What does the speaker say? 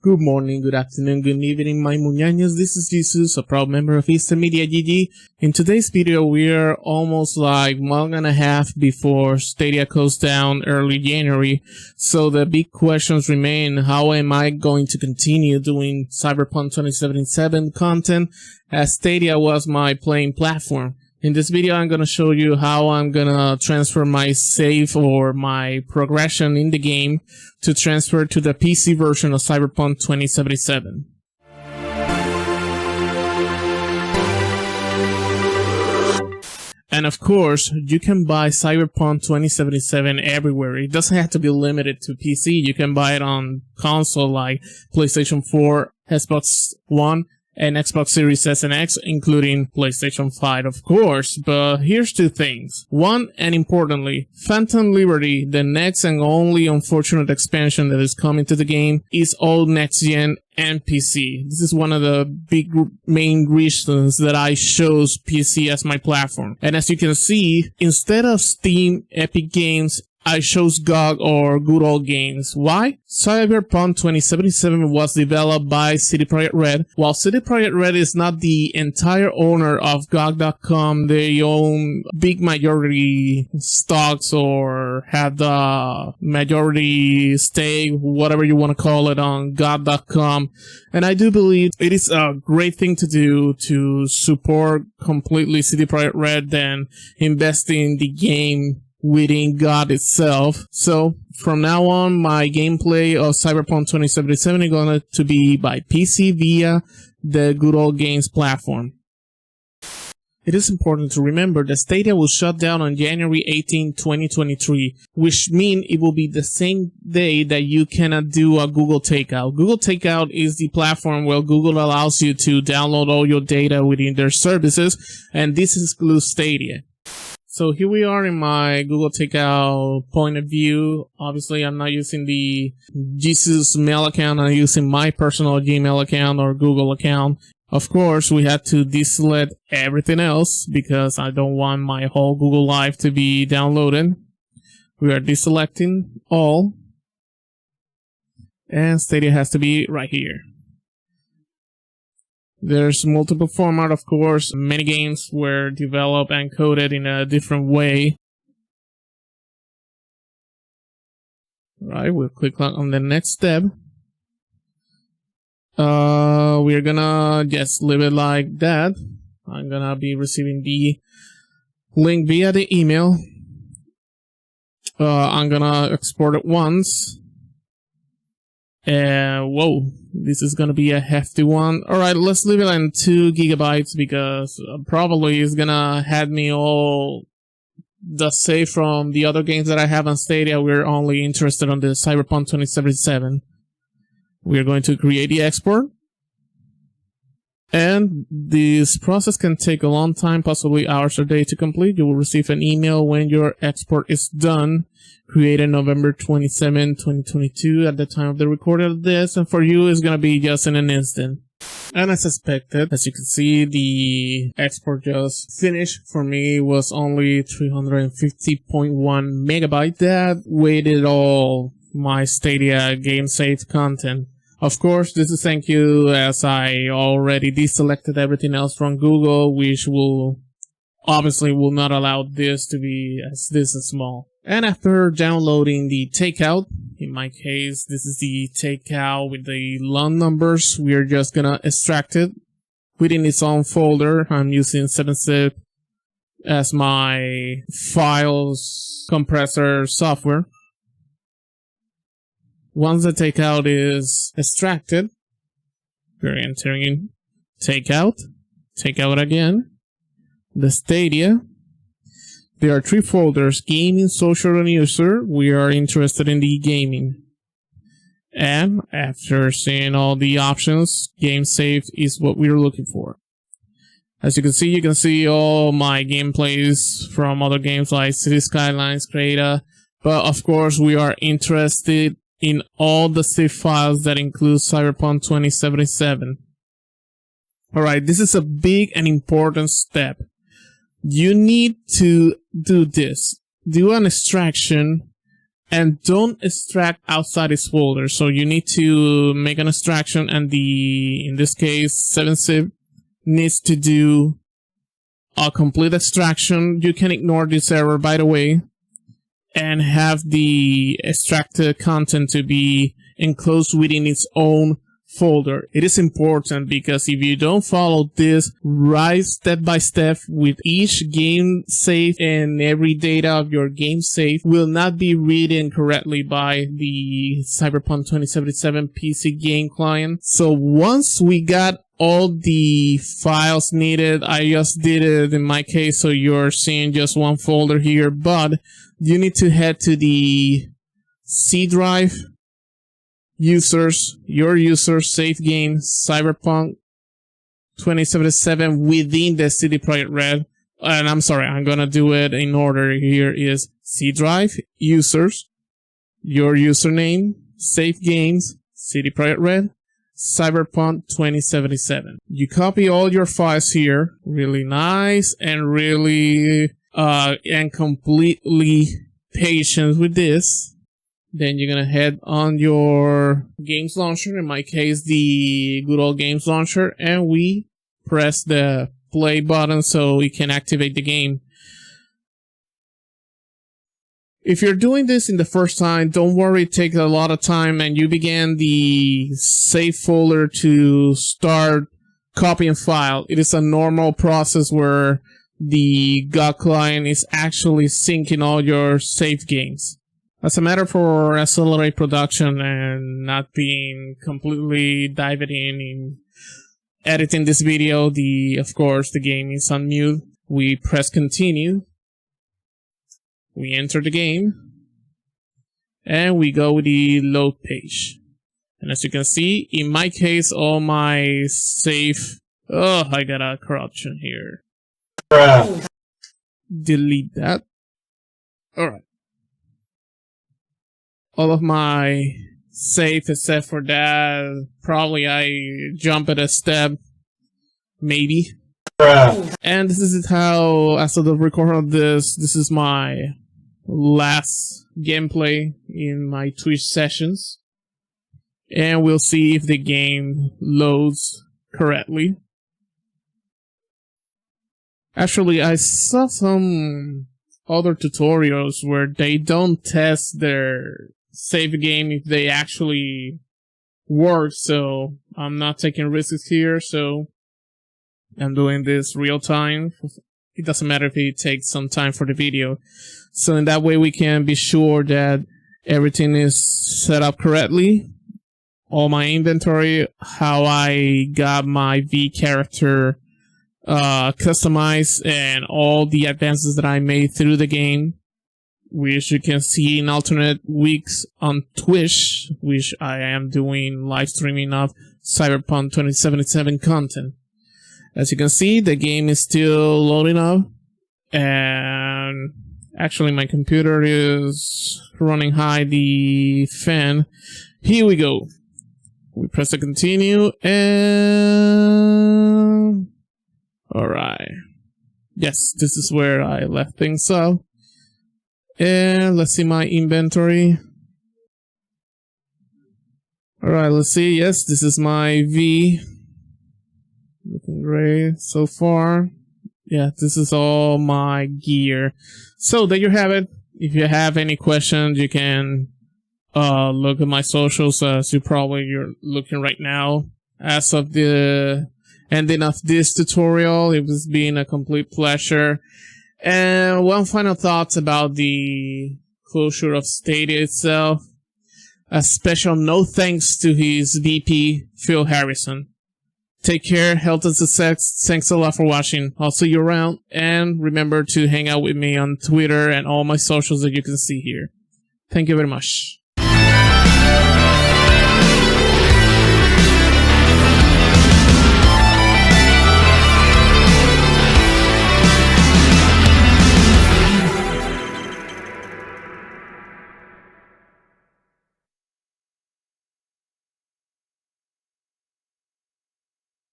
Good morning, good afternoon, good evening, my muñañas. This is Jesus, a proud member of Eastern Media GG. In today's video, we're almost like a month and a half before Stadia goes down early January. So the big questions remain: how am I going to continue doing Cyberpunk 2077 content, as Stadia was my playing platform? In this video, I'm going to show you how I'm going to transfer my save or my progression in the game to transfer to the PC version of Cyberpunk 2077. And of course, you can buy Cyberpunk 2077 everywhere. It doesn't have to be limited to PC. You can buy it on console like PlayStation 4, Xbox One, and Xbox Series S and X, including PlayStation 5, of course. But here's two things. One, and importantly, Phantom Liberty, the next and only unfortunate expansion that is coming to the game, is all next-gen and PC. This is one of the big main reasons that I chose PC as my platform. And as you can see, instead of Steam, Epic Games, I chose GOG or Good Old Games. Why? Cyberpunk 2077 was developed by CD Projekt Red. While CD Projekt Red is not the entire owner of GOG.com, they own big majority stocks or have the majority stake, whatever you want to call it, on GOG.com. And I do believe it is a great thing to do to support completely CD Projekt Red than invest in the game within God itself. So from now on, my gameplay of Cyberpunk 2077 is going to be by PC via the Good Old Games platform. It is important to remember that Stadia will shut down on January 18, 2023, which means it will be the same day that you cannot do a Google Takeout. Google Takeout is the platform where Google allows you to download all your data within their services, and this excludes Stadia. So here we are in my Google Takeout point of view. Obviously, I'm not using the Jesus mail account. I'm using my personal Gmail account or Google account. Of course, we had to deselect everything else because I don't want my whole Google Live to be downloaded. We are deselecting all. And Stadia has to be right here. There's multiple format, of course. Many games were developed and coded in a different way. Alright, we'll click on the next step. We're gonna just leave it like that. I'm gonna be receiving the link via the email. I'm gonna export it once. Whoa, this is gonna be a hefty one. Alright, let's leave it on 2 gigabytes because probably it's gonna have me all the save from the other games that I have on Stadia. We're only interested on the Cyberpunk 2077. We're going to create the export. And this process can take a long time, possibly hours or days to complete. You will receive an email when your export is done. Created November 27, 2022 at the time of the recording of this. And for you, it's going to be just in an instant. And as expected, as you can see, the export just finished. For me, was only 350.1 megabytes. That weighted all my Stadia game save content. Of course, this is thank you as I already deselected everything else from Google, which will obviously will not allow this to be this small. And after downloading the Takeout, in my case, this is the Takeout with the long numbers, we are just gonna extract it within its own folder. I'm using 7-zip as my files compressor software. Once the Takeout is extracted, we're entering Takeout, Takeout again, the Stadia. There are 3 folders: Gaming, Social, and User. We are interested in the Gaming. And after seeing all the options, Game Save is what we're looking for. As you can see all my gameplays from other games like City Skylines, Creta. But of course, we are interested in all the save files that include Cyberpunk 2077. Alright, this is a big and important step. You need to do this. Do an extraction And don't extract outside this folder. So you need to make an extraction, and in this case, 7zip needs to do a complete extraction. You can ignore this error, by the way, and have the extracted content to be enclosed within its own folder. It is important because if you don't follow this right step by step with each game save, and every data of your game save will not be written correctly by the Cyberpunk 2077 PC game client. So once we got all the files needed, I just did it in my case, so you're seeing just one folder here, but you need to head to the C drive, users, your users, save game, Cyberpunk 2077 within the CD Projekt Red. And I'm sorry, I'm gonna do it in order. Here is C drive, users, your username, save games, CD Projekt Red, Cyberpunk 2077. You copy all your files here, really nice, and really and completely patient with this. Then you're gonna head on your games launcher, in my case the good old games launcher, and we press the play button so we can activate the game. If you're doing this in the first time, don't worry, it takes a lot of time, and you begin the save folder to start copying file. It is a normal process where the GOG client is actually syncing all your save games. As a matter for accelerate production and not being completely diving in editing this video, of course the game is on mute. We press continue. We enter the game. And we go with the load page. And as you can see, in my case, all my save... Oh, I got a corruption here. Delete that. Alright. All of my save, except for that, probably I jump at a step, maybe. And this is how, as of the recording of this is my last gameplay in my Twitch sessions. And we'll see if the game loads correctly. Actually, I saw some other tutorials where they don't test their save game if they actually work, so I'm not taking risks here, so I'm doing this real time. It doesn't matter if it takes some time for the video. So in that way we can be sure that everything is set up correctly. All my inventory, how I got my V character customized, and all the advances that I made through the game, which you can see in alternate weeks on Twitch, which I am doing live streaming of Cyberpunk 2077 content. As you can see, the game is still loading up, and actually my computer is running high the fan. Here we go. We press the continue, and alright. Yes, this is where I left things off. And let's see my inventory. Alright, let's see. Yes, this is my V. Looking great so far. Yeah, this is all my gear. So there you have it. If you have any questions, you can look at my socials, as you're looking right now. As of the ending of this tutorial, it was being a complete pleasure. And one final thought about the closure of Stadia itself. A special no thanks to his VP, Phil Harrison. Take care, health and success. Thanks a lot for watching. I'll see you around, and remember to hang out with me on Twitter and all my socials that you can see here. Thank you very much.